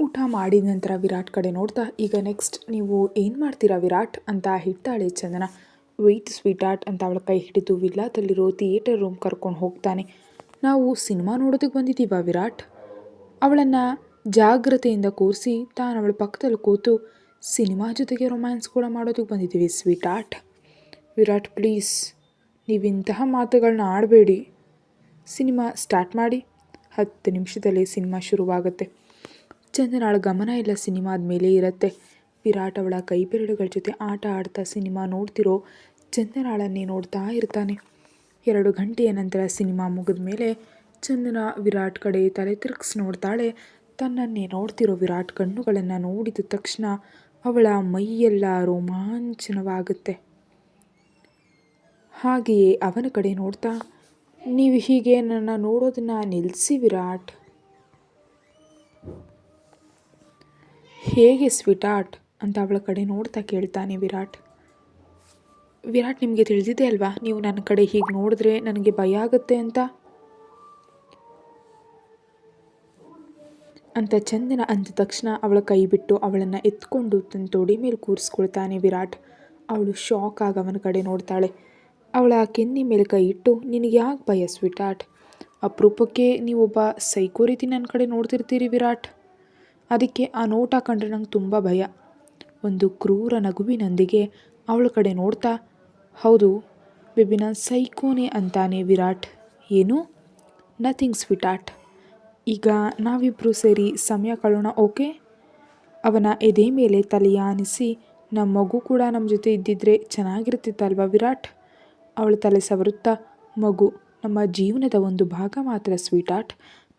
ಊಟ ಮಾಡಿದ ನಂತರ ವಿರಾಟ್ ಕಡೆ ನೋಡ್ತಾ, ಈಗ ನೆಕ್ಸ್ಟ್ ನೀವು ಏನು ಮಾಡ್ತೀರಾ ವಿರಾಟ್ ಅಂತ ಹೇಳ್ತಾಳೆ ಚಂದನ. ವೆಯ್ಟ್ ಸ್ವೀಟ್ ಆರ್ಟ್ ಅಂತ ಅವಳ ಕೈ ಹಿಡಿದು ವಿಲ್ಲಾದಲ್ಲಿರೋ ಥಿಯೇಟರ್ ರೂಮ್ ಕರ್ಕೊಂಡು ಹೋಗ್ತಾನೆ. ನಾವು ಸಿನಿಮಾ ನೋಡೋದಕ್ಕೆ ಬಂದಿದ್ದೀವ ವಿರಾಟ್? ಅವಳನ್ನು ಜಾಗ್ರತೆಯಿಂದ ಕೂರಿಸಿ ತಾನು ಅವಳ ಪಕ್ಕದಲ್ಲಿ ಕೂತು ಸಿನಿಮಾ ಜೊತೆಗೆ ರೊಮ್ಯಾನ್ಸ್ ಕೂಡ ಮಾಡೋದಕ್ಕೆ ಬಂದಿದ್ದೀವಿ ಸ್ವೀಟ್ ಆರ್ಟ್. ವಿರಾಟ್ ಪ್ಲೀಸ್, ನೀವಿಂತಹ ಮಾತುಗಳನ್ನ ಆಡಬೇಡಿ. ಸಿನಿಮಾ ಸ್ಟಾರ್ಟ್ ಮಾಡಿ. 10 ನಿಮಿಷದಲ್ಲಿ ಸಿನಿಮಾ ಶುರುವಾಗುತ್ತೆ. ಚಂದನಾಳ ಗಮನ ಎಲ್ಲ ಸಿನಿಮಾದ ಮೇಲೆ ಇರುತ್ತೆ. ವಿರಾಟ್ ಅವಳ ಕೈ ಬೆರಳುಗಳ ಜೊತೆ ಆಟ ಆಡ್ತಾ ಸಿನಿಮಾ ನೋಡ್ತಿರೋ ಚಂದನಾಳನ್ನೇ ನೋಡ್ತಾ ಇರ್ತಾನೆ. 2 ಗಂಟೆಯ ನಂತರ ಸಿನಿಮಾ ಮುಗಿದ ಮೇಲೆ ಚಂದನ ವಿರಾಟ್ ಕಡೆ ತಲೆ ತಿರುಗಿಸಿ ನೋಡ್ತಾಳೆ. ತನ್ನನ್ನೇ ನೋಡ್ತಿರೋ ವಿರಾಟ್ ಕಣ್ಣುಗಳನ್ನು ನೋಡಿದ ತಕ್ಷಣ ಅವಳ ಮೈಯೆಲ್ಲ ರೋಮಾಂಚನವಾಗುತ್ತೆ. ಹಾಗೆಯೇ ಅವನ ಕಡೆ ನೋಡ್ತಾ, ನೀವು ಹೀಗೆ ನನ್ನ ನೋಡೋದನ್ನು ನಿಲ್ಲಿಸಿ ವಿರಾಟ್. ಹೇಗೆ ಸ್ವೀಟ್ ಆರ್ಟ್ ಅಂತ ಅವಳ ಕಡೆ ನೋಡ್ತಾ ಕೇಳ್ತಾನೆ ವಿರಾಟ್. ವಿರಾಟ್, ನಿಮಗೆ ತಿಳಿದಿದೆ ಅಲ್ವಾ ನೀವು ನನ್ನ ಕಡೆ ಹೀಗೆ ನೋಡಿದ್ರೆ ನನಗೆ ಭಯ ಆಗುತ್ತೆ ಅಂತ ಚಂದನ ಅಂದ ತಕ್ಷಣ ಅವಳ ಕೈ ಬಿಟ್ಟು ಅವಳನ್ನು ಎತ್ಕೊಂಡು ತನ್ನ ತೊಡೆ ಮೇಲೆ ಕೂರಿಸ್ಕೊಳ್ತಾನೆ ವಿರಾಟ್. ಅವಳು ಶಾಕ್ ಆಗಿ ಅವನ ಕಡೆ ನೋಡ್ತಾಳೆ. ಅವಳ ಕೆನ್ನೆ ಮೇಲೆ ಕೈ ಇಟ್ಟು, ನಿನಗೆ ಯಾಕೆ ಭಯ ಸ್ವೀಟ್ ಆರ್ಟ್? ಅಪರೂಪಕ್ಕೆ ನೀವೊಬ್ಬ ಸೈಕೋ ರೀತಿ ನನ್ನ ಕಡೆ ನೋಡ್ತಿರ್ತೀರಿ ವಿರಾಟ್. ಅದಕ್ಕೆ ಆ ನೋಟ ಕಂಡ್ರೆ ನಂಗೆ ತುಂಬ ಭಯ. ಒಂದು ಕ್ರೂರ ನಗುವಿನೊಂದಿಗೆ ಅವಳ ಕಡೆ ನೋಡ್ತಾ, ಹೌದು ಬೇಬಿ, ನಾನು ಸೈಕೋನೆ ಅಂತಾನೆ ವಿರಾಟ್. ಏನು? Nothing sweet art. ಈಗ ನಾವಿಬ್ಬರು ಸೇರಿ ಸಮಯ ಕಳೋಣ, ಓಕೆ? ಅವನ ಎದೆ ಮೇಲೆ ತಲೆಯಾನಿಸಿ, ನಮ್ಮ ಮಗು ಕೂಡ ನಮ್ಮ ಜೊತೆ ಇದ್ದಿದ್ರೆ ಚೆನ್ನಾಗಿರ್ತಿತ್ತಲ್ವ ವಿರಾಟ್? ಅವಳ ತಲೆ ಸವರುತ್ತಾ, ಮಗು ನಮ್ಮ ಜೀವನದ ಒಂದು ಭಾಗ ಮಾತ್ರ ಸ್ವೀಟ್ ಆರ್ಟ್.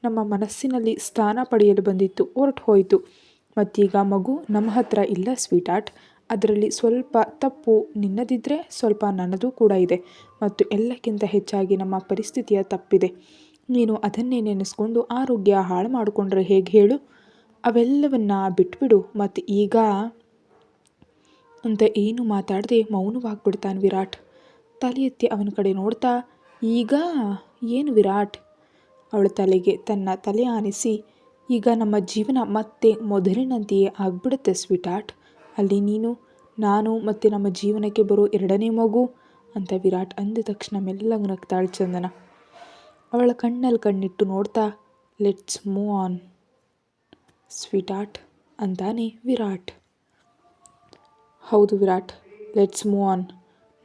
ನಮ್ಮ ಮನಸ್ಸಿನಲ್ಲಿ ಸ್ಥಾನ ಪಡೆಯಲು ಬಂದಿತ್ತು, ಹೊರಟು ಹೋಯಿತು. ಮತ್ತೀಗ ಮಗು ನಮ್ಮ ಹತ್ರ ಇಲ್ಲ ಸ್ವೀಟ್ ಆರ್ಟ್. ಅದರಲ್ಲಿ ಸ್ವಲ್ಪ ತಪ್ಪು ನಿನ್ನದಿದ್ದರೆ ಸ್ವಲ್ಪ ನನ್ನದು ಕೂಡ ಇದೆ. ಮತ್ತು ಎಲ್ಲಕ್ಕಿಂತ ಹೆಚ್ಚಾಗಿ ನಮ್ಮ ಪರಿಸ್ಥಿತಿಯ ತಪ್ಪಿದೆ. ನೀನು ಅದನ್ನೇ ನೆನೆಸ್ಕೊಂಡು ಆರೋಗ್ಯ ಹಾಳು ಮಾಡಿಕೊಂಡ್ರೆ ಹೇಗೆ ಹೇಳು? ಅವೆಲ್ಲವನ್ನ ಬಿಟ್ಬಿಡು. ಮತ್ತು ಈಗ ಅಂತ ಏನು ಮಾತಾಡದೆ ಮೌನವಾಗಿಬಿಡ್ತಾನೆ ವಿರಾಟ್. ತಲೆ ಎತ್ತಿ ಅವನ ಕಡೆ ನೋಡ್ತಾ, ಈಗ ಏನು ವಿರಾಟ್? ಅವಳ ತಲೆಗೆ ತನ್ನ ತಲೆ ಆನಿಸಿ, ಈಗ ನಮ್ಮ ಜೀವನ ಮತ್ತೆ ಮೊದಲಿನಂತೆಯೇ ಆಗ್ಬಿಡುತ್ತೆ ಸ್ವೀಟ್ ಆರ್ಟ್. ಅಲ್ಲಿ ನೀನು, ನಾನು ಮತ್ತು ನಮ್ಮ ಜೀವನಕ್ಕೆ ಬರೋ 2ನೇ ಮಗು ಅಂತ ವಿರಾಟ್ ಅಂದ ತಕ್ಷಣ ಮೆಲ್ಲಗೆ ನಗ್ತಾಳೆ ಚಂದನ. ಅವಳ ಕಣ್ಣಲ್ಲಿ ಕಣ್ಣಿಟ್ಟು ನೋಡ್ತಾ, let's move on sweet art ಅಂತಾನೆ ವಿರಾಟ್. ಹೌದು ವಿರಾಟ್, ಲೆಟ್ಸ್ ಮೂವ್ ಆನ್.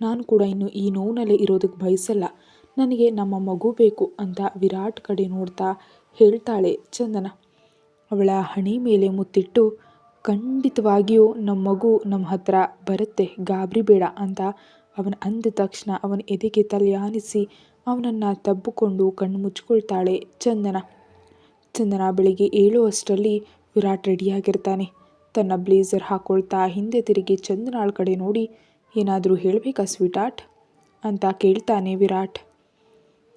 ನಾನು ಕೂಡ ಇನ್ನು ಈ ನೋವಿನಲ್ಲೇ ಇರೋದಕ್ಕೆ ಬಯಸಲ್ಲ. ನನಗೆ ನಮ್ಮ ಮಗು ಬೇಕು ಅಂತ ವಿರಾಟ್ ಕಡೆ ನೋಡ್ತಾ ಹೇಳ್ತಾಳೆ ಚಂದನ. ಅವಳ ಹಣೆ ಮೇಲೆ ಮುತ್ತಿಟ್ಟು, ಖಂಡಿತವಾಗಿಯೂ ನಮ್ಮ ಮಗು ನಮ್ಮ ಹತ್ರ ಬರುತ್ತೆ, ಗಾಬರಿ ಬೇಡ ಅಂತ ಅವನ ಅಂದ ತಕ್ಷಣ ಅವನ ಎದೆಗೆ ತಲೆಯಾನಿಸಿ ಅವನನ್ನು ತಬ್ಬಿಕೊಂಡು ಕಣ್ಣು ಮುಚ್ಕೊಳ್ತಾಳೆ ಚಂದನ. ಬೆಳಿಗ್ಗೆ 7 ಅಷ್ಟರಲ್ಲಿ ವಿರಾಟ್ ರೆಡಿಯಾಗಿರ್ತಾನೆ. ತನ್ನ ಬ್ಲೇಸರ್ ಹಾಕ್ಕೊಳ್ತಾ ಹಿಂದೆ ತಿರುಗಿ ಚಂದನಾಳ ಕಡೆ ನೋಡಿ, ಏನಾದರೂ ಹೇಳಬೇಕಾ ಸ್ವೀಟ್ ಆರ್ಟ್ ಅಂತ ಕೇಳ್ತಾನೆ ವಿರಾಟ್.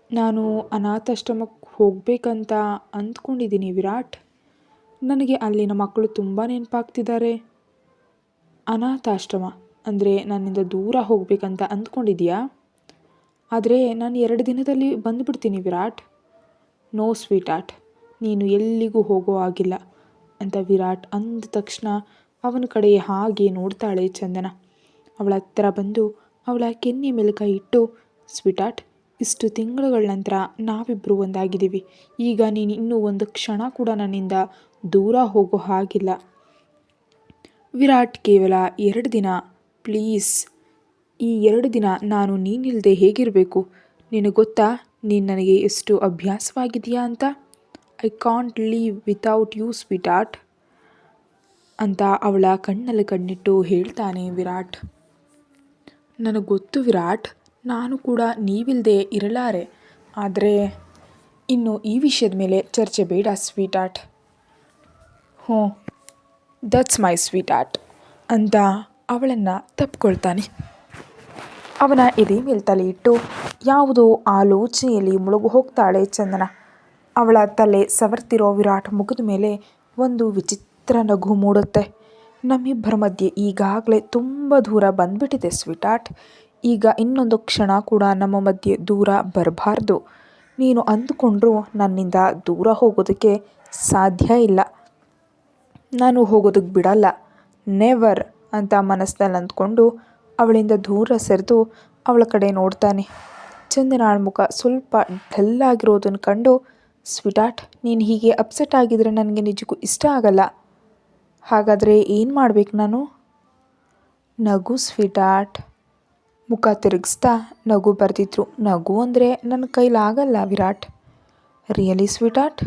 ನಾನು ಅನಾಥಾಶ್ರಮಕ್ಕೆ ಹೋಗಬೇಕಂತ ಅಂದ್ಕೊಂಡಿದ್ದೀನಿ ವಿರಾಟ್. ನನಗೆ ಅಲ್ಲಿನ ಮಕ್ಕಳು ತುಂಬ ನೆನಪಾಗ್ತಿದ್ದಾರೆ. ಅನಾಥಾಶ್ರಮ ಅಂದರೆ ನನ್ನಿಂದ ದೂರ ಹೋಗಬೇಕಂತ ಅಂದ್ಕೊಂಡಿದೆಯಾ? ಆದರೆ ನಾನು 2 ದಿನದಲ್ಲಿ ಬಂದುಬಿಡ್ತೀನಿ ವಿರಾಟ್. ನೋ ಸ್ವೀಟ್ ಆರ್ಟ್, ನೀನು ಎಲ್ಲಿಗೂ ಹೋಗೋ ಆಗಿಲ್ಲ ಅಂತ ವಿರಾಟ್ ಅಂದ ತಕ್ಷಣ ಅವನ ಕಡೆ ಹಾಗೆ ನೋಡ್ತಾಳೆ ಚಂದನ. ಅವಳ ಹತ್ರ ಬಂದು ಅವಳ ಕೆನ್ನೆ ಮೇಲೆ ಕೈ ಇಟ್ಟು, ಸ್ವೀಟ್ ಆರ್ಟ್, ಇಷ್ಟು ತಿಂಗಳುಗಳ ನಂತರ ನಾವಿಬ್ಬರು ಒಂದಾಗಿದ್ದೀವಿ. ಈಗ ನೀನು ಇನ್ನೂ ಒಂದು ಕ್ಷಣ ಕೂಡ ನನ್ನಿಂದ ದೂರ ಹೋಗೋ ಹಾಗಿಲ್ಲ ವಿರಾಟ್. ಕೇವಲ 2 ದಿನ ಪ್ಲೀಸ್. ಈ 2 ದಿನ ನಾನು ನೀನಿಲ್ಲದೆ ಹೇಗಿರಬೇಕು? ನಿನಗೆ ಗೊತ್ತಾ ನೀನು ನನಗೆ ಎಷ್ಟು ಅಭ್ಯಾಸವಾಗಿದೆಯಾ ಅಂತ? I can't live without you sweetheart ಅಂತ ಅವಳ ಕಣ್ಣಲ್ಲಿ ಕಣ್ಣಿಟ್ಟು ಹೇಳ್ತಾನೆ ವಿರಾಟ್. ನನಗೆ ಗೊತ್ತು ವಿರಾಟ್, ನಾನು ಕೂಡ ನೀವಿಲ್ಲದೆ ಇರಲಾರೆ. ಆದರೆ ಇನ್ನು ಈ ವಿಷಯದ ಮೇಲೆ ಚರ್ಚೆ ಬೇಡ sweet art. That's my sweet art ಅಂತ ಅವಳನ್ನು ತಪ್ಪಿಕೊಳ್ತಾನೆ. ಅವನ ಎದೆ ಮೇಲೆ ತಲೆ ಇಟ್ಟು ಯಾವುದೋ ಆಲೋಚನೆಯಲ್ಲಿ ಮುಳುಗು ಹೋಗ್ತಾಳೆ ಚಂದನ. ಅವಳ ತಲೆ ಸವರ್ತಿರೋ ವಿರಾಟ್ ಮುಖದ ಮೇಲೆ ಒಂದು ವಿಚಿತ್ರ ನಗು ಮೂಡುತ್ತೆ. ನಮ್ಮಿಬ್ಬರ ಮಧ್ಯೆ ಈಗಾಗಲೇ ತುಂಬ ದೂರ ಬಂದ್ಬಿಟ್ಟಿದೆ ಸ್ವೀಟ್ ಆರ್ಟ್. ಈಗ ಇನ್ನೊಂದು ಕ್ಷಣ ಕೂಡ ನಮ್ಮ ಮಧ್ಯೆ ದೂರ ಬರಬಾರ್ದು. ನೀನು ಅಂದುಕೊಂಡ್ರೂ ನನ್ನಿಂದ ದೂರ ಹೋಗೋದಕ್ಕೆ ಸಾಧ್ಯ ಇಲ್ಲ. ನಾನು ಹೋಗೋದಕ್ಕೆ ಬಿಡಲ್ಲ, ನೆವರ್ ಅಂತ ಮನಸ್ಸಿನಲ್ಲಿ ಅಂದ್ಕೊಂಡು ಅವಳಿಂದ ದೂರ ಸರಿದು ಅವಳ ಕಡೆ ನೋಡ್ತಾನೆ. ಚಂದನಾಳ ಮುಖ ಸ್ವಲ್ಪ ಡಲ್ಲಾಗಿರೋದನ್ನು ಕಂಡು, ಸ್ವೀಟಾರ್ಟ್, ನೀನು ಹೀಗೆ ಅಪ್ಸೆಟ್ ಆಗಿದ್ರೆ ನನಗೆ ನಿಜಕ್ಕೂ ಇಷ್ಟ ಆಗಲ್ಲ. ಹಾಗಾದರೆ ಏನು ಮಾಡಬೇಕು ನಾನು? ನಗು ಸ್ವೀಟಾರ್ಟ್. ಮುಖ ತಿರುಗಿಸ್ತಾ ನಗು ಬರ್ತಿದ್ರು. ನಗು ಅಂದರೆ ನನ್ನ ಕೈಲಾಗಲ್ಲ ವಿರಾಟ್. ರಿಯಲಿ ಸ್ವೀಟಾರ್ಟ್?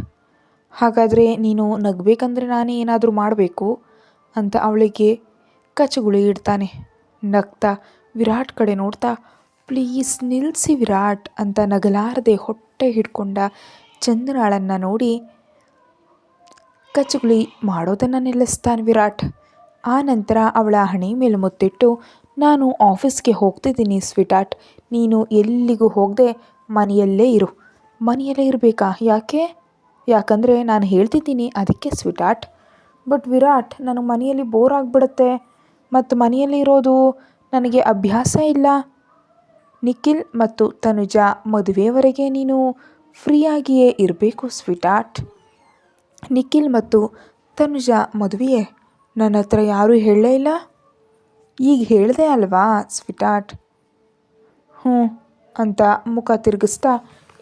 ಹಾಗಾದರೆ ನೀನು ನಗಬೇಕಂದ್ರೆ ನಾನೇ ಏನಾದರೂ ಮಾಡಬೇಕು ಅಂತ ಅವಳಿಗೆ ಕಚಗುಳಿ ಇಡ್ತಾನೆ. ನಗ್ತಾ ವಿರಾಟ್ ಕಡೆ ನೋಡ್ತಾ, ಪ್ಲೀಸ್ ನಿಲ್ಲಿಸಿ ವಿರಾಟ್ ಅಂತ ನಗಲಾರದೆ ಹೊಟ್ಟೆ ಹಿಡ್ಕೊಂಡ ಚಂದನಾಳನ್ನು ನೋಡಿ ಕಚಗುಳಿ ಮಾಡೋದನ್ನು ನಿಲ್ಲಿಸ್ತಾನೆ ವಿರಾಟ್. ಆ ನಂತರ ಅವಳ ಹಣೆ ಮೇಲೆ ಮುತ್ತಿಟ್ಟು, ನಾನು ಆಫೀಸ್ಗೆ ಹೋಗ್ತಿದ್ದೀನಿ ಸ್ವೀಟಾರ್ಟ್, ನೀನು ಎಲ್ಲಿಗೂ ಹೋಗದೆ ಮನೆಯಲ್ಲೇ ಇರು. ಮನೆಯಲ್ಲೇ ಇರಬೇಕಾ? ಯಾಕೆ? ಯಾಕಂದರೆ ನಾನು ಹೇಳ್ತಿದ್ದೀನಿ ಅದಕ್ಕೆ ಸ್ವೀಟಾರ್ಟ್. ಬಟ್ ವಿರಾಟ್, ನನಗೆ ಮನೆಯಲ್ಲಿ ಬೋರ್ ಆಗಿಬಿಡುತ್ತೆ ಮತ್ತು ಮನೆಯಲ್ಲಿ ಇರೋದು ನನಗೆ ಅಭ್ಯಾಸ ಇಲ್ಲ. ನಿಖಿಲ್ ಮತ್ತು ತನುಜಾ ಮದುವೆಯವರೆಗೆ ನೀನು ಫ್ರೀಯಾಗಿಯೇ ಇರಬೇಕು ಸ್ವೀಟಾರ್ಟ್. ನಿಖಿಲ್ ಮತ್ತು ತನುಜಾ ಮದುವೆಯೇ? ನನ್ನ ಹತ್ರ ಯಾರೂ ಹೇಳಲೇ ಇಲ್ಲ. ಈಗ ಹೇಳಿದೆ ಅಲ್ವಾ ಸ್ವೀಟಾರ್ಟ್. ಹ್ಞೂ ಅಂತ ಮುಖ ತಿರುಗಿಸ್ತಾ,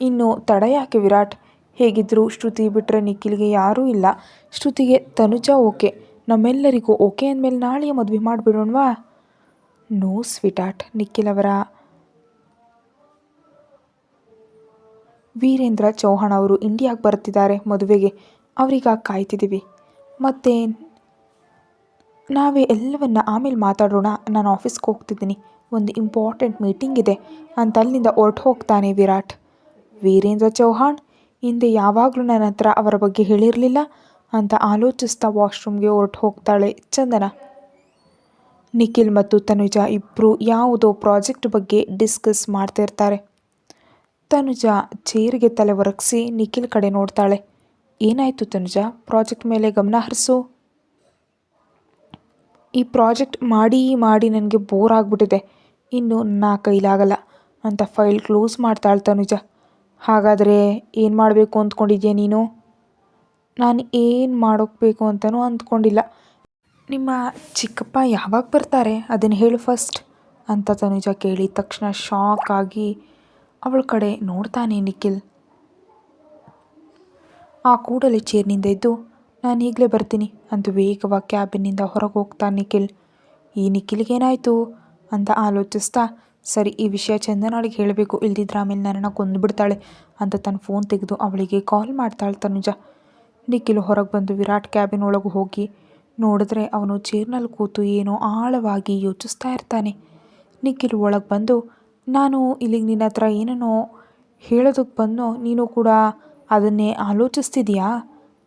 ಇನ್ನು ತಡ ಯಾಕೆ ವಿರಾಟ್? ಹೇಗಿದ್ದರೂ ಶ್ರುತಿ ಬಿಟ್ಟರೆ ನಿಖಿಲ್ಗೆ ಯಾರೂ ಇಲ್ಲ. ಶ್ರುತಿಗೆ ತನುಜಾ ಓಕೆ, ನಮ್ಮೆಲ್ಲರಿಗೂ ಓಕೆ ಅಂದಮೇಲೆ ನಾಳೆಯೇ ಮದುವೆ ಮಾಡಿಬಿಡೋಣವಾ? ನೋ ಸ್ವೀಟಾರ್ಟ್. ನಿಖಿಲ್ ಅವರ ವೀರೇಂದ್ರ ಚೌಹಾಣ್ ಅವರು ಇಂಡಿಯಾಗೆ ಬರ್ತಿದ್ದಾರೆ ಮದುವೆಗೆ. ಅವರಿಗಾಗಿ ಕಾಯ್ತಿದ್ದೀವಿ. ಮತ್ತು ನಾವೇ ಎಲ್ಲವನ್ನ ಆಮೇಲೆ ಮಾತಾಡೋಣ. ನಾನು ಆಫೀಸ್ಗೆ ಹೋಗ್ತಿದ್ದೀನಿ, ಒಂದು ಇಂಪಾರ್ಟೆಂಟ್ ಮೀಟಿಂಗ್ ಇದೆ ಅಂತ ಅಲ್ಲಿಂದ ಹೊರಟು ಹೋಗ್ತಾನೆ ವಿರಾಟ್. ವೀರೇಂದ್ರ ಚೌಹಾಣ್ ಹಿಂದೆ ಯಾವಾಗಲೂ ನನ್ನ ಹತ್ರ ಅವರ ಬಗ್ಗೆ ಹೇಳಿರಲಿಲ್ಲ ಅಂತ ಆಲೋಚಿಸ್ತಾ ವಾಶ್ರೂಮ್ಗೆ ಹೊರಟು ಹೋಗ್ತಾಳೆ ಚಂದನ. ನಿಖಿಲ್ ಮತ್ತು ತನುಜಾ ಇಬ್ಬರು ಯಾವುದೋ ಪ್ರಾಜೆಕ್ಟ್ ಬಗ್ಗೆ ಡಿಸ್ಕಸ್ ಮಾಡ್ತಾ ಇರ್ತಾರೆ. ತನುಜಾ ಚೇರಿಗೆ ತಲೆ ಒರಗಿಸಿ ನಿಖಿಲ್ ಕಡೆ ನೋಡ್ತಾಳೆ. ಏನಾಯಿತು ತನುಜಾ? ಪ್ರಾಜೆಕ್ಟ್ ಮೇಲೆ ಗಮನ ಹರಿಸು. ಈ ಪ್ರಾಜೆಕ್ಟ್ ಮಾಡಿ ಮಾಡಿ ನನಗೆ ಬೋರ್ ಆಗಿಬಿಟ್ಟಿದೆ, ಇನ್ನು ನನ್ನ ಕೈಲಾಗಲ್ಲ ಅಂತ ಫೈಲ್ ಕ್ಲೋಸ್ ಮಾಡ್ತಾಳೆ ತನುಜಾ. ಹಾಗಾದರೆ ಏನು ಮಾಡಬೇಕು ಅಂದ್ಕೊಂಡಿದ್ಯಾ ನೀನು? ನಾನು ಏನು ಮಾಡೋಕ್ಬೇಕು ಅಂತಲೂ ಅಂದ್ಕೊಂಡಿಲ್ಲ. ನಿಮ್ಮ ಚಿಕ್ಕಪ್ಪ ಯಾವಾಗ ಬರ್ತಾರೆ ಅದನ್ನು ಹೇಳು ಫಸ್ಟ್ ಅಂತ ತನುಜಾ ಕೇಳಿದ ತಕ್ಷಣ ಶಾಕ್ ಆಗಿ ಅವಳ ಕಡೆ ನೋಡ್ತಾನೆ ನಿಖಿಲ್. ಆ ಕೂಡಲೇ ಚೇರ್ನಿಂದ ಎದ್ದು, ನಾನು ಈಗಲೇ ಬರ್ತೀನಿ ಅಂತ ವೇಗವಾಗಿ ಕ್ಯಾಬಿನಿಂದ ಹೊರಗೆ ಹೋಗ್ತಾನೆ ನಿಖಿಲ್. ಈ ನಿಖಿಲ್ಗೇನಾಯಿತು ಅಂತ ಆಲೋಚಿಸ್ತಾ, ಸರಿ ಈ ವಿಷಯ ಚಂದನಾಳಿಗೆ ಹೇಳಬೇಕು, ಇಲ್ದಿದ್ರೆ ಆಮೇಲೆ ನನ್ನನ್ನು ಕೊಂದುಬಿಡ್ತಾಳೆ ಅಂತ ತನ್ನ ಫೋನ್ ತೆಗೆದು ಅವಳಿಗೆ ಕಾಲ್ ಮಾಡ್ತಾಳೆ ತನುಜಾ. ನಿಖಿಲ್ ಹೊರಗೆ ಬಂದು ವಿರಾಟ್ ಕ್ಯಾಬಿನ್ ಒಳಗೆ ಹೋಗಿ ನೋಡಿದ್ರೆ ಅವನು ಚೇರ್ನಲ್ಲಿ ಕೂತು ಏನೋ ಆಳವಾಗಿ ಯೋಚಿಸ್ತಾ ಇರ್ತಾನೆ. ನಿಖಿಲ್ ಒಳಗೆ ಬಂದು, ನಾನು ಇಲ್ಲಿಗೆ ನಿನ್ನ ಹತ್ರ ಏನೋ ಹೇಳೋದಕ್ಕೆ ಬಂದೋ, ನೀನು ಕೂಡ ಅದನ್ನೇ ಆಲೋಚಿಸ್ತಿದೆಯಾ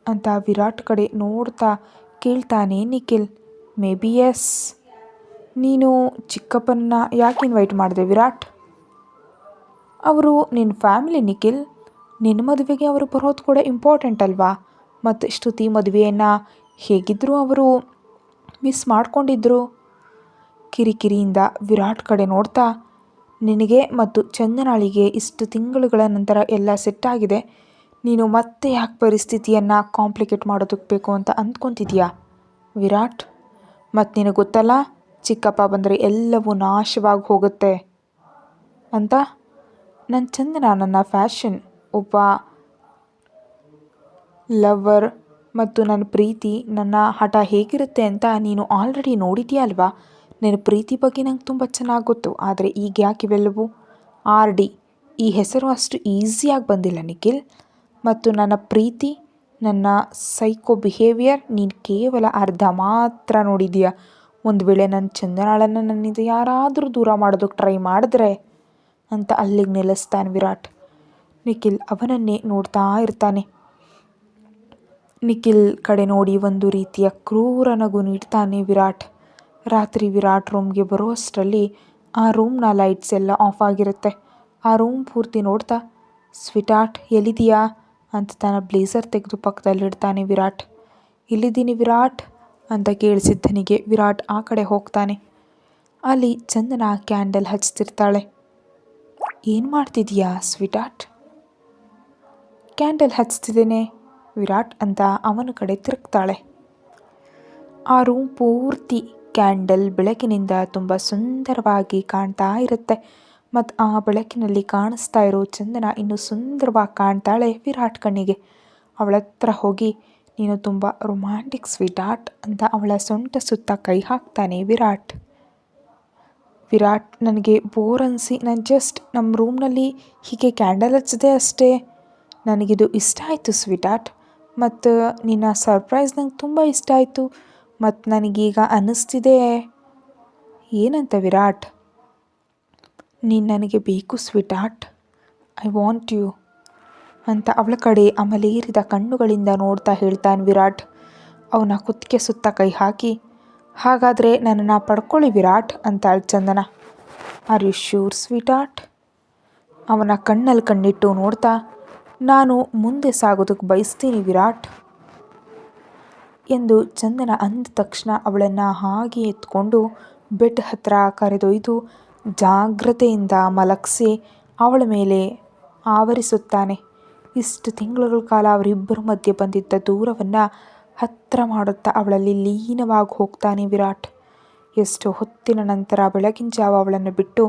ಅಂತ ವಿರಾಟ್ ಕಡೆ ನೋಡ್ತಾ ಕೇಳ್ತಾನೆ ನಿಖಿಲ್. May be S. ನೀನು ಚಿಕ್ಕಪ್ಪನ ಯಾಕೆ ಇನ್ವೈಟ್ ಮಾಡಿದೆ ವಿರಾಟ್? ಅವರು ನಿನ್ನ ಫ್ಯಾಮಿಲಿ ನಿಖಿಲ್, ನಿನ್ನ ಮದುವೆಗೆ ಅವರು ಬರೋದು ಕೂಡ ಇಂಪಾರ್ಟೆಂಟ್ ಅಲ್ವಾ? ಮತ್ತು ಶ್ರುತಿ ಮದುವೆಯನ್ನು ಹೇಗಿದ್ದರೂ ಅವರು ಮಿಸ್ ಮಾಡ್ಕೊಂಡಿದ್ರು. ಕಿರಿಕಿರಿಯಿಂದ ವಿರಾಟ್ ಕಡೆ ನೋಡ್ತಾ, ನಿನಗೆ ಮತ್ತು ಚಂದನಾಳಿಗೆ ಇಷ್ಟು ತಿಂಗಳುಗಳ ನಂತರ ಎಲ್ಲ ಸೆಟ್ ಆಗಿದೆ, ನೀನು ಮತ್ತೆ ಯಾಕೆ ಪರಿಸ್ಥಿತಿಯನ್ನು ಕಾಂಪ್ಲಿಕೇಟ್ ಮಾಡೋದಕ್ಕೆ ಬೇಕು ಅಂತ ಅಂದ್ಕೊತಿದೀಯಾ ವಿರಾಟ್? ಮತ್ತು ನಿನಗೆ ಗೊತ್ತಲ್ಲ, ಚಿಕ್ಕಪ್ಪ ಬಂದರೆ ಎಲ್ಲವೂ ನಾಶವಾಗಿ ಹೋಗುತ್ತೆ ಅಂತ. ನನ್ನ ಚಂದನ ನನ್ನ ಫ್ಯಾಷನ್, ಒಬ್ಬ ಲವ್ವರ್ ಮತ್ತು ನನ್ನ ಪ್ರೀತಿ, ನನ್ನ ಹಠ ಹೇಗಿರುತ್ತೆ ಅಂತ ನೀನು ಆಲ್ರೆಡಿ ನೋಡಿದೆಯಾ ಅಲ್ವಾ? ನಿನ್ನ ಪ್ರೀತಿ ಬಗ್ಗೆ ನಂಗೆ ತುಂಬ ಚೆನ್ನಾಗಿ ಗೊತ್ತು. ಆದರೆ ಈಗ ಯಾಕೆ ಇವೆಲ್ಲವೂ? RD ಈ ಹೆಸರು ಅಷ್ಟು ಈಸಿಯಾಗಿ ಬಂದಿಲ್ಲ ನಿಖಿಲ್. ಮತ್ತು ನನ್ನ ಪ್ರೀತಿ, ನನ್ನ ಸೈಕೋ ಬಿಹೇವಿಯರ್ ನೀನು ಕೇವಲ ಅರ್ಧ ಮಾತ್ರ ನೋಡಿದೀಯ. ಒಂದು ವೇಳೆ ನನ್ನ ಚಂದನಾಳನ್ನು ನನ್ನಿಂದ ಯಾರಾದರೂ ದೂರ ಮಾಡೋದಕ್ಕೆ ಟ್ರೈ ಮಾಡಿದ್ರೆ ಅಂತ ಅಲ್ಲಿಗೆ ನಿಲ್ಲಿಸ್ತಾನೆ ವಿರಾಟ್. ನಿಖಿಲ್ ಅವನನ್ನೇ ನೋಡ್ತಾ ಇರ್ತಾನೆ. ನಿಖಿಲ್ ಕಡೆ ನೋಡಿ ಒಂದು ರೀತಿಯ ಕ್ರೂರ ನಗು ನೀಡ್ತಾನೆ ವಿರಾಟ್. ರಾತ್ರಿ ವಿರಾಟ್ ರೂಮ್ಗೆ ಬರುವಷ್ಟರಲ್ಲಿ ಆ ರೂಮ್ನ ಲೈಟ್ಸ್ ಎಲ್ಲ ಆಫ್ ಆಗಿರುತ್ತೆ. ಆ ರೂಮ್ ಪೂರ್ತಿ ನೋಡ್ತಾ, ಸ್ವೀಟಾರ್ಟ್ ಎಲ್ಲಿದೆಯಾ ಅಂತ ತನ್ನ ಬ್ಲೇಸರ್ ತೆಗೆದು ಪಕ್ಕದಲ್ಲಿಡ್ತಾನೆ ವಿರಾಟ್. ಇಲ್ಲಿದ್ದೀನಿ ವಿರಾಟ್ ಅಂತ ಕೇಳಿಸಿದ್ದನಿಗೆ ವಿರಾಟ್ ಆ ಕಡೆ ಹೋಗ್ತಾನೆ. ಅಲ್ಲಿ ಚಂದನ ಕ್ಯಾಂಡಲ್ ಹಚ್ತಿರ್ತಾಳೆ. ಏನು ಮಾಡ್ತಿದೀಯಾ ಸ್ವೀಟಾರ್ಟ್? ಕ್ಯಾಂಡಲ್ ಹಚ್ತಿದ್ದೇನೆ ವಿರಾಟ್ ಅಂತ ಅವನ ಕಡೆ ತಿರುಗ್ತಾಳೆ. ಆ ರೂಮ್ ಪೂರ್ತಿ ಕ್ಯಾಂಡಲ್ ಬೆಳಕಿನಿಂದ ತುಂಬ ಸುಂದರವಾಗಿ ಕಾಣ್ತಾ ಇರುತ್ತೆ. ಮತ್ತು ಆ ಬೆಳಕಿನಲ್ಲಿ ಕಾಣಿಸ್ತಾ ಇರೋ ಚಂದನ ಇನ್ನೂ ಸುಂದರವಾಗಿ ಕಾಣ್ತಾಳೆ ವಿರಾಟ್ ಕಣ್ಣಿಗೆ. ಅವಳ ಹತ್ರ ಹೋಗಿ, ನೀನು ತುಂಬ ರೊಮ್ಯಾಂಟಿಕ್ ಸ್ವೀಟ್ ಆರ್ಟ್ ಅಂತ ಅವಳ ಸೊಂಟ ಸುತ್ತ ಕೈ ಹಾಕ್ತಾನೆ ವಿರಾಟ್. ನನಗೆ ಬೋರ್ ಅನಿಸಿ ನಾನು ಜಸ್ಟ್ ನಮ್ಮ ರೂಮ್ನಲ್ಲಿ ಹೀಗೆ ಕ್ಯಾಂಡಲ್ ಹಚ್ಚಿದೆ ಅಷ್ಟೇ. ನನಗಿದು ಇಷ್ಟ ಆಯಿತು ಸ್ವೀಟ್ ಆರ್ಟ್, ಮತ್ತು ನಿನ್ನ ಸರ್ಪ್ರೈಸ್ ನಂಗೆ ತುಂಬ ಇಷ್ಟ ಆಯಿತು. ಮತ್ತು ನನಗೀಗ ಅನ್ನಿಸ್ತಿದೆ ಏನಂತ ವಿರಾಟ್, ನೀನು ನನಗೆ ಬೇಕು sweetheart, I want you ಅಂತ ಅವಳ ಕಡೆ ಅಮಲೇರಿದ ಕಣ್ಣುಗಳಿಂದ ನೋಡ್ತಾ ಹೇಳ್ತಾನೆ ವಿರಾಟ್. ಅವನ ಕುತ್ತಿಗೆ ಸುತ್ತ ಕೈ ಹಾಕಿ, ಹಾಗಾದರೆ ನನ್ನನ್ನು ಪಡ್ಕೊಳ್ಳಿ ವಿರಾಟ್ ಅಂತಾಳೆ Chandana. Are you sure sweetheart? ಅವನ ಕಣ್ಣಲ್ಲಿ ಕಣ್ಣಿಟ್ಟು ನೋಡ್ತಾ, ನಾನು ಮುಂದೆ ಸಾಗೋದಕ್ಕೆ ಬಯಸ್ತೀನಿ ವಿರಾಟ್ ಎಂದು ಚಂದನ ಅಂದ ತಕ್ಷಣ ಅವಳನ್ನು ಹಾಗೆ ಎತ್ಕೊಂಡು ಬೆಡ್ ಹತ್ರ ಕರೆದೊಯ್ದು ಜಾಗ್ರತೆಯಿಂದ ಮಲಗಿಸಿ ಅವಳ ಮೇಲೆ ಆವರಿಸುತ್ತಾನೆ. ಇಷ್ಟು ತಿಂಗಳುಗಳ ಕಾಲ ಅವರಿಬ್ಬರ ಮಧ್ಯೆ ಬಂದಿದ್ದ ದೂರವನ್ನು ಹತ್ತಿರ ಮಾಡುತ್ತಾ ಅವಳಲ್ಲಿ ಲೀನವಾಗಿ ಹೋಗ್ತಾನೆ ವಿರಾಟ್. ಎಷ್ಟು ಹೊತ್ತಿನ ನಂತರ ಬೆಳಗಿನ ಜಾವ ಅವಳನ್ನು ಬಿಟ್ಟು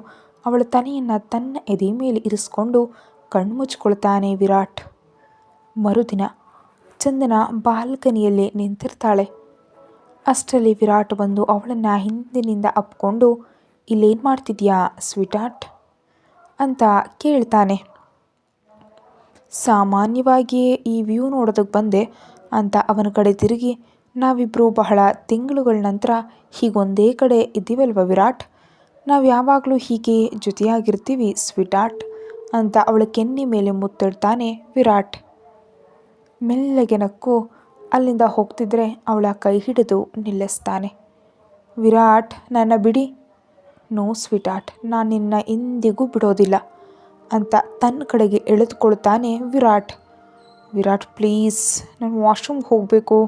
ಅವಳ ತನೆಯನ್ನು ತನ್ನ ಎದೆ ಮೇಲೆ ಇರಿಸ್ಕೊಂಡು ಕಣ್ಮುಚ್ಕೊಳ್ತಾನೆ ವಿರಾಟ್. ಮರುದಿನ ಚಂದನ ಬಾಲ್ಕನಿಯಲ್ಲಿ ನಿಂತಿರ್ತಾಳೆ. ಅಷ್ಟರಲ್ಲಿ ವಿರಾಟ್ ಬಂದು ಅವಳನ್ನು ಹಿಂದಿನಿಂದ ಅಪ್ಕೊಂಡು, ಇಲ್ಲೇನು ಮಾಡ್ತಿದ್ಯಾ ಸ್ವೀಟ್ ಆರ್ಟ್ ಅಂತ ಕೇಳ್ತಾನೆ. ಸಾಮಾನ್ಯವಾಗಿಯೇ ಈ ವ್ಯೂ ನೋಡೋದಕ್ಕೆ ಬಂದೆ ಅಂತ ಅವನ ಕಡೆ ತಿರುಗಿ, ನಾವಿಬ್ಬರು ಬಹಳ ತಿಂಗಳುಗಳ ನಂತರ ಹೀಗೊಂದೇ ಕಡೆ ಇದ್ದೀವಲ್ವ ವಿರಾಟ್, ನಾವು ಯಾವಾಗಲೂ ಹೀಗೆ ಜೊತೆಯಾಗಿರ್ತೀವಿ ಸ್ವೀಟ್ ಆರ್ಟ್ ಅಂತ ಅವಳ ಕೆನ್ನೆ ಮೇಲೆ ಮುತ್ತಿಡ್ತಾನೆ ವಿರಾಟ್. ಮೆಲ್ಲಗೆ ನಕ್ಕು ಅಲ್ಲಿಂದ ಹೋಗ್ತಿದ್ರೆ ಅವಳ ಕೈ ಹಿಡಿದು ನಿಲ್ಲಿಸ್ತಾನೆ. ವಿರಾಟ್, ನನ್ನ ಬಿಡಿ. ನೋ ಸ್ವೀಟ್ ಆರ್ಟ್, ನಾನು ನಿನ್ನ ಎಂದಿಗೂ ಬಿಡೋದಿಲ್ಲ ಅಂತ ತನ್ನ ಕಡೆಗೆ ಎಳೆದುಕೊಳ್ತಾನೆ ವಿರಾಟ್. ಪ್ಲೀಸ್, ನಾನು ವಾಶ್ರೂಮ್ಗೆ ಹೋಗಬೇಕು.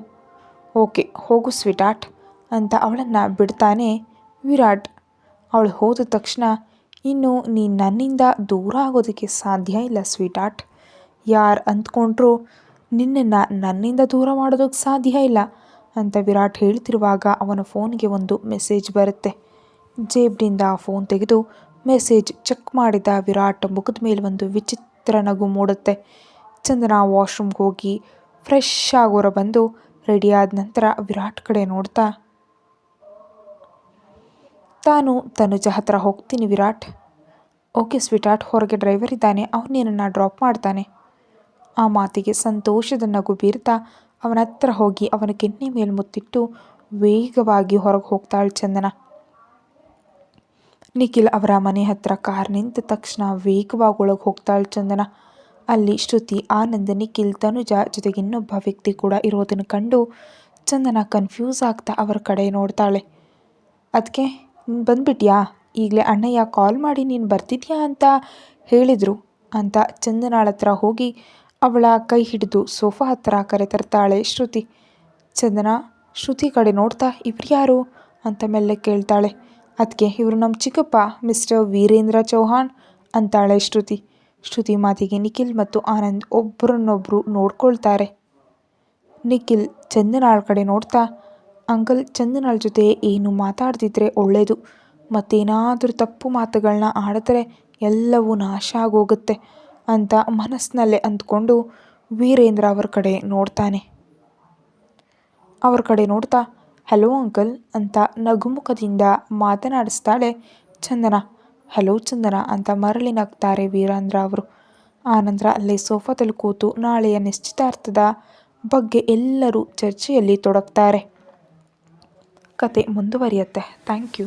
ಓಕೆ ಹೋಗು ಸ್ವೀಟ್ ಆರ್ಟ್ ಅಂತ ಅವಳನ್ನು ಬಿಡ್ತಾನೆ ವಿರಾಟ್. ಅವಳು ಹೋದ ತಕ್ಷಣ, ಇನ್ನು ನೀನು ನನ್ನಿಂದ ದೂರ ಆಗೋದಕ್ಕೆ ಸಾಧ್ಯ ಇಲ್ಲ ಸ್ವೀಟ್ ಆರ್ಟ್. ಯಾರು ಅಂದ್ಕೊಂಡ್ರೂ ನಿನ್ನನ್ನು ನನ್ನಿಂದ ದೂರ ಮಾಡೋದಕ್ಕೆ ಸಾಧ್ಯ ಇಲ್ಲ ಅಂತ ವಿರಾಟ್ ಹೇಳ್ತಿರುವಾಗ ಅವನ ಫೋನ್ಗೆ ಒಂದು ಮೆಸೇಜ್ ಬರುತ್ತೆ. ಜೇಬ್ನಿಂದ ಫೋನ್ ತೆಗೆದು ಮೆಸೇಜ್ ಚೆಕ್ ಮಾಡಿದ ವಿರಾಟ್ ಮುಖದ ಮೇಲೆ ಒಂದು ವಿಚಿತ್ರ ನಗು ಮೂಡುತ್ತೆ. ಚಂದನ ವಾಶ್ರೂಮ್ಗೆ ಹೋಗಿ ಫ್ರೆಶ್ ಆಗೋರ ಬಂದು ರೆಡಿಯಾದ ನಂತರ ವಿರಾಟ್ ಕಡೆ ನೋಡ್ತಾ, ತಾನು ತನುಜ ಹತ್ರ ಹೋಗ್ತೀನಿ ವಿರಾಟ್. ಓಕೆ ಸ್ವೀಟ್ ಆರ್ಟ್, ಹೊರಗೆ ಡ್ರೈವರ್ ಇದ್ದಾನೆ, ಅವನು ನಿನ್ನನ್ನು ಡ್ರಾಪ್ ಮಾಡ್ತಾನೆ. ಆ ಮಾತಿಗೆ ಸಂತೋಷದ ನಗು ಬೀರ್ತಾ ಅವನ ಹತ್ರ ಹೋಗಿ ಅವನ ಕೆನ್ನೆ ಮೇಲೆ ಮುತ್ತಿಟ್ಟು ವೇಗವಾಗಿ ಹೊರಗೆ ಹೋಗ್ತಾಳೆ ಚಂದನ. ನಿಖಿಲ್ ಅವರ ಮನೆ ಹತ್ರ ಕಾರ್ ನಿಂತ ತಕ್ಷಣ ವೇಗವಾಗಿ ಒಳಗೆ ಹೋಗ್ತಾಳೆ ಚಂದನ. ಅಲ್ಲಿ ಶ್ರುತಿ, ಆನಂದ್, ನಿಖಿಲ್, ತನುಜ ಜೊತೆಗೆ ಇನ್ನೊಬ್ಬ ವ್ಯಕ್ತಿ ಕೂಡ ಇರೋದನ್ನು ಕಂಡು ಚಂದನ ಕನ್ಫ್ಯೂಸ್ ಆಗ್ತಾ ಅವರ ಕಡೆ ನೋಡ್ತಾಳೆ. ಅದಕ್ಕೆ ನೀನು ಬಂದ್ಬಿಟ್ಯಾ, ಈಗಲೇ ಅಣ್ಣಯ್ಯ ಕಾಲ್ ಮಾಡಿ ನೀನು ಬರ್ತಿದ್ಯಾ ಅಂತ ಹೇಳಿದರು ಅಂತ ಚಂದನಾಳ ಹತ್ರ ಹೋಗಿ ಅವಳ ಕೈ ಹಿಡಿದು ಸೋಫಾ ಹತ್ರ ಕರೆತರ್ತಾಳೆ ಶ್ರುತಿ. ಚಂದನ ಶ್ರುತಿ ಕಡೆ ನೋಡ್ತಾ, ಇವ್ರು ಯಾರು ಅಂತ ಮೆಲ್ಲ ಕೇಳ್ತಾಳೆ. ಅದಕ್ಕೆ ಇವರು ನಮ್ಮ ಚಿಕ್ಕಪ್ಪ ಮಿಸ್ಟರ್ ವೀರೇಂದ್ರ ಚೌಹಾಣ್ ಅಂತಾಳೆ ಶ್ರುತಿ ಮಾತಿಗೆ ನಿಖಿಲ್ ಮತ್ತು ಆನಂದ್ ಒಬ್ಬರನ್ನೊಬ್ಬರು ನೋಡ್ಕೊಳ್ತಾರೆ. ನಿಖಿಲ್ ಚಂದನಾಳ ಕಡೆ ನೋಡ್ತಾ, ಅಂಕಲ್, ಚಂದನಾಳ ಜೊತೆ ಏನು ಮಾತಾಡ್ತಿದ್ರೆ ಒಳ್ಳೆಯದು, ಮತ್ತೇನಾದರೂ ತಪ್ಪು ಮಾತುಗಳನ್ನ ಆಡಿದ್ರೆ ಎಲ್ಲವೂ ನಾಶ ಆಗೋಗುತ್ತೆ ಅಂತ ಮನಸ್ಸಿನಲ್ಲೇ ಅಂದ್ಕೊಂಡು ವೀರೇಂದ್ರ ಅವರ ಕಡೆ ನೋಡ್ತಾ, ಹಲೋ ಅಂಕಲ್ ಅಂತ ನಗುಮುಖದಿಂದ ಮಾತನಾಡಿಸ್ತಾಳೆ ಚಂದನ. ಹಲೋ ಚಂದನ ಅಂತ ಮರಳಿ ನಗ್ತಾರೆ ವೀರೇಂದ್ರ ಅವರು. ಆನಂತರ ಅಲ್ಲೇ ಸೋಫಾದಲ್ಲಿ ಕೂತು ನಾಳೆಯ ನಿಶ್ಚಿತಾರ್ಥದ ಬಗ್ಗೆ ಎಲ್ಲರೂ ಚರ್ಚೆಯಲ್ಲಿ ತೊಡಗ್ತಾರೆ. ಕತೆ ಮುಂದುವರಿಯುತ್ತೆ. Thank you.